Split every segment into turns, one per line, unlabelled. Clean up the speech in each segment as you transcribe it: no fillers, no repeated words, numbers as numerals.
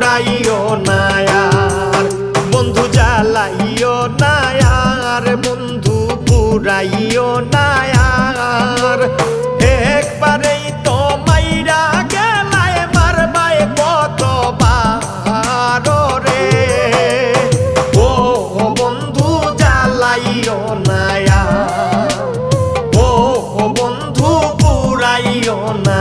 পুড়াইও না আর বন্ধু জ্বালাইও না আর বন্ধু পুড়াইও না আর একবারেই তো মাইরা গেলায় মারবায় কতবার রে ও বন্ধু জ্বালাইও না ও বন্ধু পুড়াইও না।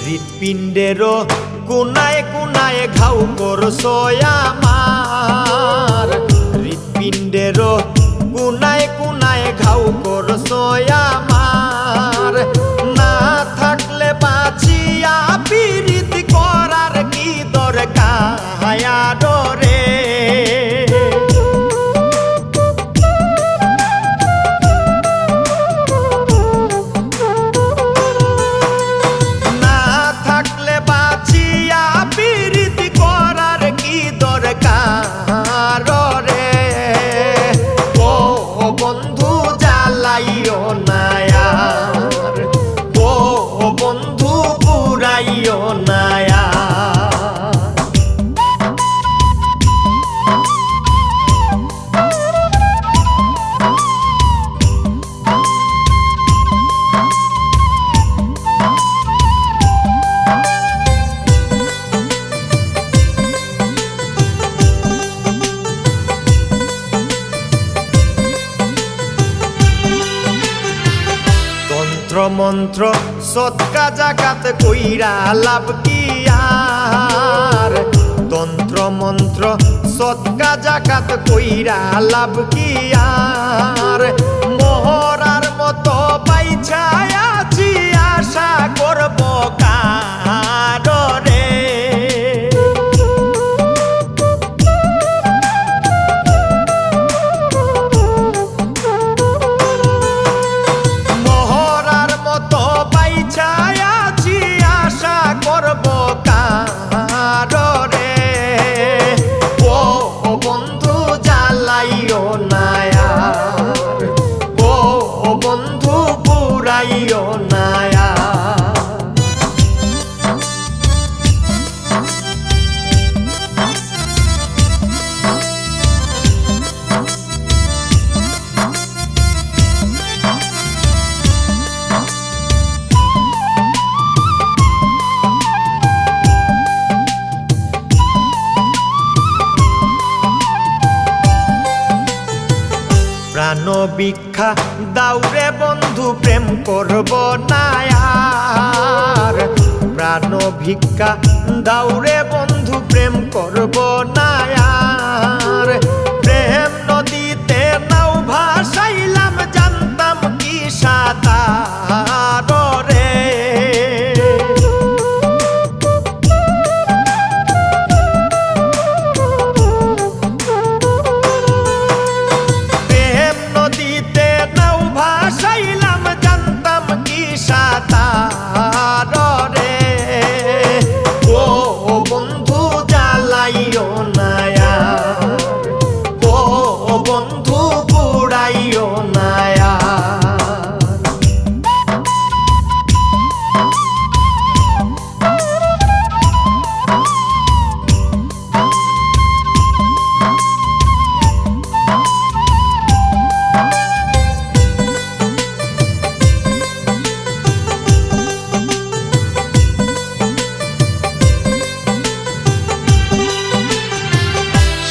হৃৎপিণ্ডেরও কোনায় কোনায় ঘাউ করছো আমার হৃৎপিণ্ডেরও কোনায় কোনায় ঘাউ করছো আমার না থাকলে বাঁচিয়া পিরিতি করার কি দরকার রে বন্ধু জ্বালাইও না আর ও বন্ধু পুড়াইও না। মন্ত্র সৎকা জাগাত কইরা লাভ কি আর তন্ত্র মন্ত্র সৎকা জাগাত কইরা লাভ কি আর মহরার মতো বাইছায় আছি আশা করব কার রে প্রাণ ভিক্ষা দাউরে বন্ধু প্রেম করব না আর প্রাণ ভিক্ষা দাউরে বন্ধু প্রেম করব না আর প্রেম নদীতে নাও ভাসাইলাম জানতাম কি সাঁতার রে বন্ধু জ্বালাইও না ও বন্ধু পুড়াইও না।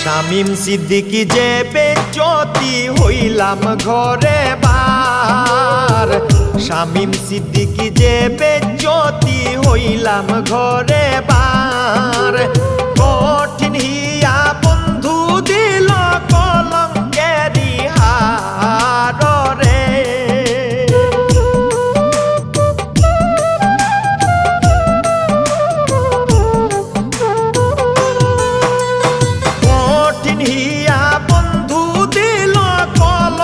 শামীম সিদ্দিকী যে বেজ্জতি হইলাম ঘরে বার শামীম সিদ্দিকী যে বেজ্জতি হইলাম ঘরে বার কঠিন হিয়া বন্ধু দিল কলঙ্কেরি হার রে হিয়া বন্ধু দিল কল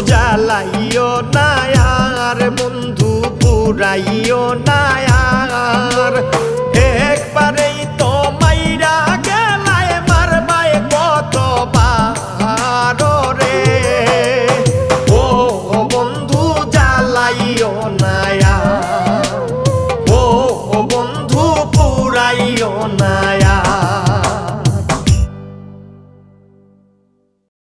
জ্বালাইও না আর বন্ধু পুরাইও না আর একবারেই তো মাইরা গেলায় মারবায় কতবার রে ও বন্ধু জ্বালাইও না আর ও বন্ধু পুরাইও না